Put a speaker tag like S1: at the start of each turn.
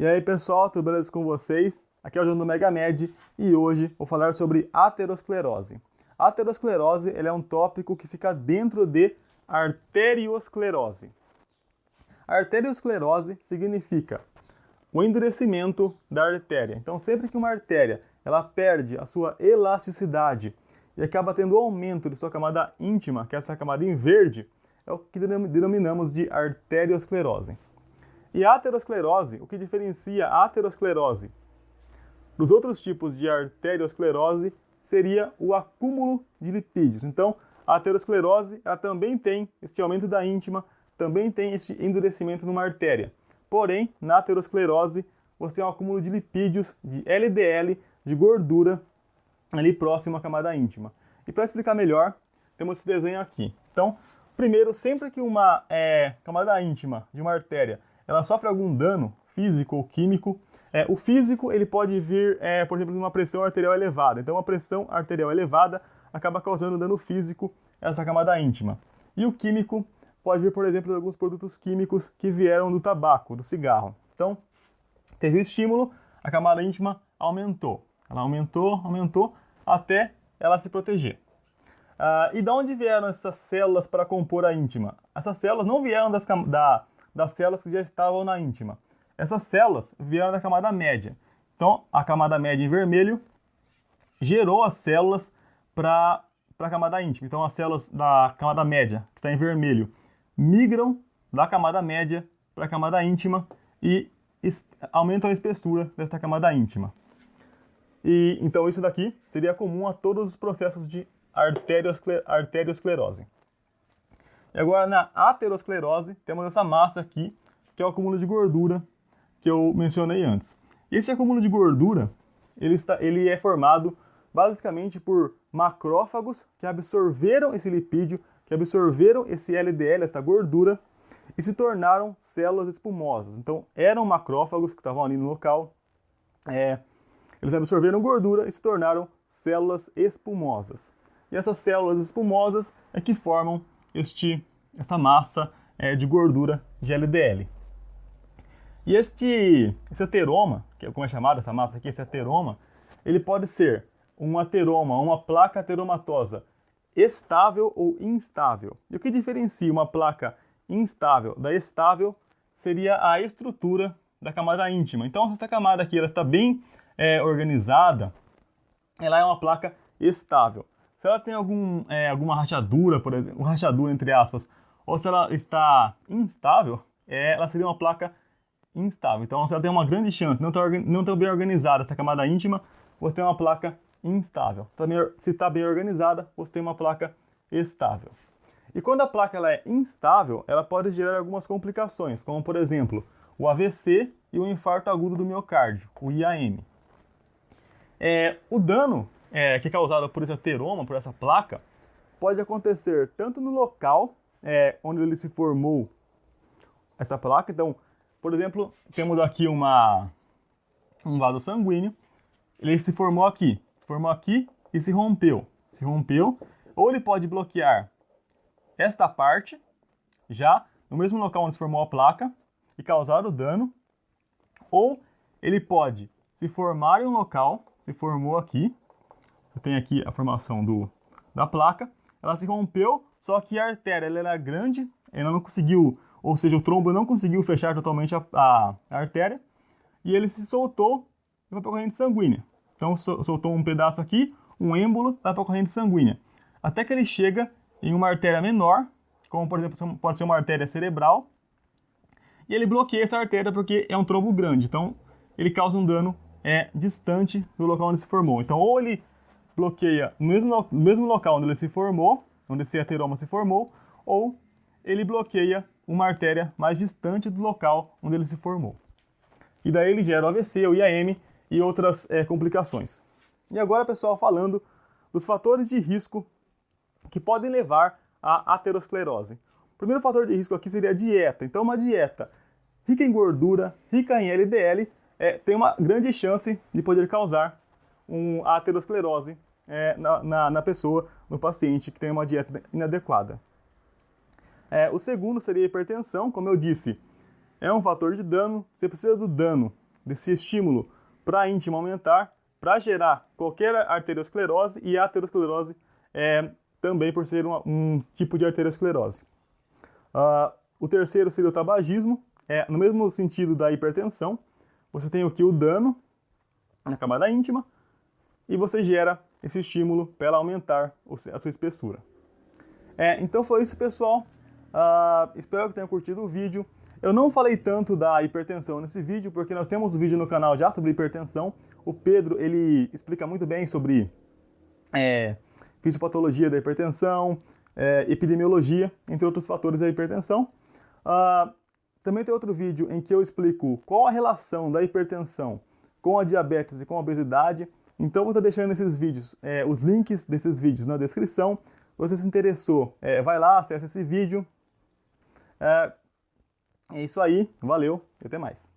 S1: E aí pessoal, tudo beleza com vocês? Aqui é o João do Megamed e hoje vou falar sobre aterosclerose. A aterosclerose é um tópico que fica dentro de arteriosclerose. A arteriosclerose significa o endurecimento da artéria. Então sempre que uma artéria ela perde a sua elasticidade e acaba tendo aumento de sua camada íntima, que é essa camada em verde, é o que denominamos de arteriosclerose. E a aterosclerose, o que diferencia a aterosclerose dos outros tipos de arteriosclerose seria o acúmulo de lipídios. Então, a aterosclerose ela também tem este aumento da íntima, também tem este endurecimento numa artéria. Porém, na aterosclerose, você tem um acúmulo de lipídios, de LDL, de gordura, ali próximo à camada íntima. E para explicar melhor, temos esse desenho aqui. Então, primeiro, sempre que uma camada íntima de uma artéria ela sofre algum dano físico ou químico, o físico ele pode vir, por exemplo, de uma pressão arterial elevada. Então, uma pressão arterial elevada acaba causando dano físico a essa camada íntima. E o químico pode vir, por exemplo, de alguns produtos químicos que vieram do tabaco, do cigarro. Então, teve o estímulo, a camada íntima aumentou. Ela aumentou, até ela se proteger. E de onde vieram essas células para compor a íntima? Essas células não vieram das células que já estavam na íntima. Essas células vieram da camada média. Então, a camada média em vermelho gerou as células para a camada íntima. Então, as células da camada média, que está em vermelho, migram da camada média para a camada íntima e aumentam a espessura desta camada íntima. E então, isso daqui seria comum a todos os processos de arteriosclerose. E agora, na aterosclerose, temos essa massa aqui, que é o acúmulo de gordura que eu mencionei antes. Esse acúmulo de gordura, ele é formado basicamente por macrófagos que absorveram esse lipídio, que absorveram esse LDL, essa gordura, e se tornaram células espumosas. Então, eram macrófagos que estavam ali no local, eles absorveram gordura e se tornaram células espumosas. E essas células espumosas é que formam essa massa de gordura de LDL. E esse ateroma, que é como é chamado essa massa aqui, esse ateroma, ele pode ser um ateroma, uma placa ateromatosa estável ou instável. E o que diferencia uma placa instável da estável seria a estrutura da camada íntima. Então, se essa camada aqui ela está bem organizada, ela é uma placa estável. Se ela tem alguma rachadura, por exemplo, rachadura entre aspas, ou se ela está instável, ela seria uma placa instável. Então, se ela tem uma grande chance, não está bem organizada essa camada íntima, você tem uma placa instável. Se está bem organizada, você tem uma placa estável. E quando a placa ela é instável, ela pode gerar algumas complicações, como por exemplo, o AVC e o infarto agudo do miocárdio, o IAM. O dano que é causado por esse ateroma, por essa placa, pode acontecer tanto no local onde ele se formou essa placa. Então, por exemplo, temos aqui um vaso sanguíneo, ele se formou aqui e se rompeu. Ou ele pode bloquear esta parte, já no mesmo local onde se formou a placa, e causar o dano, ou ele pode se formar em um local, se formou aqui, eu tenho aqui a formação da placa, ela se rompeu, só que a artéria ela era grande, ela não conseguiu, ou seja, o trombo não conseguiu fechar totalmente a artéria, e ele se soltou e foi para a corrente sanguínea. Então soltou um pedaço aqui, um êmbolo, vai para a corrente sanguínea. Até que ele chega em uma artéria menor, como por exemplo pode ser uma artéria cerebral, e ele bloqueia essa artéria porque é um trombo grande, então ele causa um dano distante do local onde se formou. Então ou ele bloqueia no mesmo local onde ele se formou, onde esse ateroma se formou, ou ele bloqueia uma artéria mais distante do local onde ele se formou. E daí ele gera o AVC, o IAM e outras complicações. E agora, pessoal, falando dos fatores de risco que podem levar à aterosclerose. O primeiro fator de risco aqui seria a dieta. Então, uma dieta rica em gordura, rica em LDL, tem uma grande chance de poder causar a aterosclerose na pessoa, no paciente que tem uma dieta inadequada. O segundo seria a hipertensão, como eu disse, é um fator de dano, você precisa do dano desse estímulo para a íntima aumentar, para gerar qualquer arteriosclerose, e a aterosclerose também por ser um tipo de arteriosclerose. O terceiro seria o tabagismo, no mesmo sentido da hipertensão. Você tem aqui o dano na camada íntima e você gera esse estímulo para ela aumentar a sua espessura. Então foi isso, pessoal. Espero que tenham curtido o vídeo. Eu não falei tanto da hipertensão nesse vídeo, porque nós temos um vídeo no canal já sobre hipertensão. O Pedro, ele explica muito bem sobre fisiopatologia da hipertensão, epidemiologia, entre outros fatores da hipertensão. Também tem outro vídeo em que eu explico qual a relação da hipertensão com a diabetes e com a obesidade. Então eu vou estar deixando esses vídeos, os links desses vídeos na descrição. Se você se interessou, vai lá, acessa esse vídeo. É isso aí, valeu e até mais.